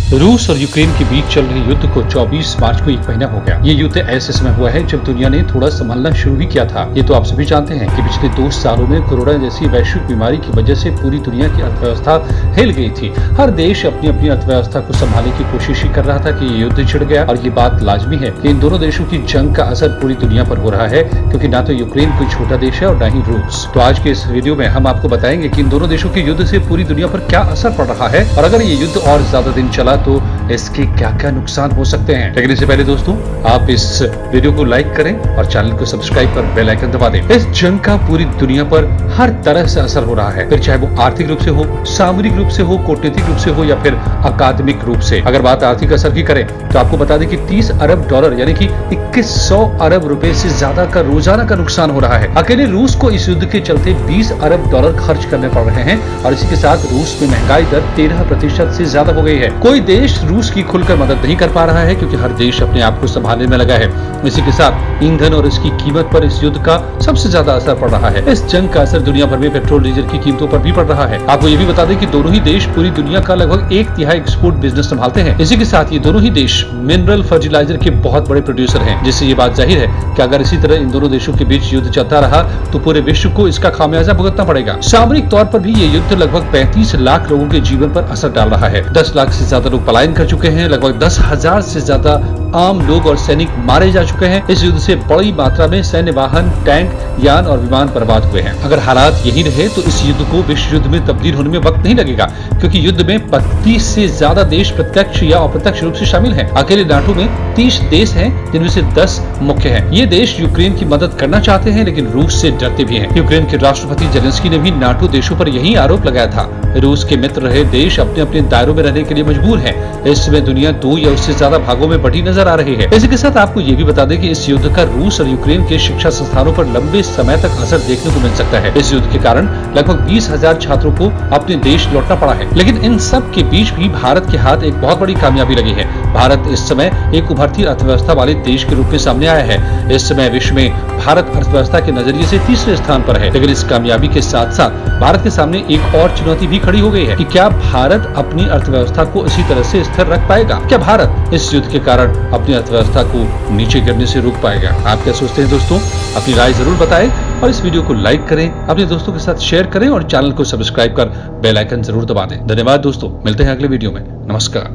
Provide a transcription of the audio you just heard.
रूस और यूक्रेन के बीच चल रहे युद्ध को 24 मार्च को 1 महीना हो गया। ये युद्ध ऐसे समय हुआ है जब दुनिया ने थोड़ा संभलना शुरू भी किया था। ये तो आप सभी जानते हैं कि पिछले 2 सालों में कोरोना जैसी वैश्विक बीमारी की वजह से पूरी दुनिया की अर्थव्यवस्था हिल गई थी। हर देश अपनी अपनी अर्थव्यवस्था को संभालने की कोशिश ही कर रहा था कि ये युद्ध छिड़ गया। और ये बात लाजमी है कि इन दोनों देशों की जंग का असर पूरी दुनिया पर हो रहा है, क्योंकि ना तो यूक्रेन कोई छोटा देश है और न ही रूस। तो आज के इस वीडियो में हम आपको बताएंगे कि इन दोनों देशों के युद्ध से पूरी दुनिया पर क्या असर पड़ रहा है, और अगर ये युद्ध और ज्यादा दिन चला तो इसके क्या क्या नुकसान हो सकते हैं। लेकिन इससे पहले दोस्तों, आप इस वीडियो को लाइक करें और चैनल को सब्सक्राइब कर बेल आइकन दबा दें। इस जंग का पूरी दुनिया पर हर तरह से असर हो रहा है, फिर चाहे वो आर्थिक रूप से हो, सामरिक रूप से हो, कूटनीतिक रूप से हो या फिर अकादमिक रूप से। अगर बात आर्थिक असर की करें तो आपको बता दें कि 30 अरब डॉलर यानी कि 2100 अरब रुपए से ज्यादा का रोजाना का नुकसान हो रहा है। अकेले रूस को इस युद्ध के चलते 20 अरब डॉलर खर्च करने पड़ रहे हैं, और इसी के साथ रूस में महंगाई दर 13% से ज्यादा हो गई है। कोई देश रूस की खुलकर मदद नहीं कर पा रहा है, क्योंकि हर देश अपने आप को संभालने में लगा है। इसी के साथ ईंधन और इसकी कीमत पर इस युद्ध का सबसे ज्यादा असर पड़ रहा है। इस जंग का असर दुनिया भर में पेट्रोल डीजल की कीमतों पर भी पड़ रहा है। आपको ये भी बता दें कि दोनों ही देश पूरी दुनिया का लगभग 1/3 एक्सपोर्ट बिजनेस संभालते हैं। इसी के साथ ये दोनों ही देश मिनरल फर्टिलाइजर के बहुत बड़े प्रोड्यूसर हैं, जिससे ये बात जाहिर है कि अगर इसी तरह इन दोनों देशों के बीच युद्ध चलता रहा तो पूरे विश्व को इसका खामियाजा भुगतना पड़ेगा। सामरिक तौर पर भी ये युद्ध लगभग 35 लाख लोगों के जीवन पर असर डाल रहा है। 10 लाख से ज्यादा लोग पलायन कर चुके हैं। लगभग 10,000 से ज्यादा आम लोग और सैनिक मारे जा चुके हैं। इस युद्ध से बड़ी मात्रा में सैन्य वाहन, टैंक, यान और विमान बर्बाद हुए हैं। अगर हालात यही रहे तो इस युद्ध को विश्व युद्ध में तब्दील होने में वक्त नहीं लगेगा, क्योंकि युद्ध में 32 से ज्यादा देश प्रत्यक्ष या अप्रत्यक्ष रूप से शामिल हैं। अकेले नाटो में 30 देश हैं, जिनमें से 10 मुख्य हैं। ये देश यूक्रेन की मदद करना चाहते हैं, लेकिन रूस से डरते भी हैं। यूक्रेन के राष्ट्रपति जेलेंस्की ने भी नाटो देशों पर यही आरोप लगाया था। रूस के मित्र रहे देश अपने अपने दायरों में रहने के लिए मजबूर हैं। इस समय दुनिया 2 या उससे ज्यादा भागों में बटी नजर आ रही है। इसी के साथ आपको ये भी बता दें कि इस युद्ध का रूस और यूक्रेन के शिक्षा संस्थानों पर लंबे समय तक असर देखने को मिल सकता है। इस युद्ध के कारण लगभग 20,000 छात्रों को अपने देश लौटना पड़ा है। लेकिन इन सब के बीच भी भारत के हाथ एक बहुत बड़ी कामयाबी लगी है। भारत इस समय एक उभरती अर्थव्यवस्था वाले देश के रूप में सामने आया है। इस समय विश्व में भारत अर्थव्यवस्था के नजरिए से तीसरे स्थान पर है। लेकिन इस कामयाबी के साथ साथ भारत के सामने एक और चुनौती भी खड़ी हो गई है कि क्या भारत अपनी अर्थव्यवस्था को इसी तरह से स्थिर रख पाएगा? क्या भारत इस युद्ध के कारण अपनी अर्थव्यवस्था को नीचे गिरने से रोक पाएगा? आप क्या सोचते हैं दोस्तों? अपनी राय जरूर बताएं और इस वीडियो को लाइक करें, अपने दोस्तों के साथ शेयर करें और चैनल को सब्सक्राइब कर बेल आइकन जरूर दबा दें। धन्यवाद दोस्तों, मिलते हैं अगले वीडियो में। नमस्कार।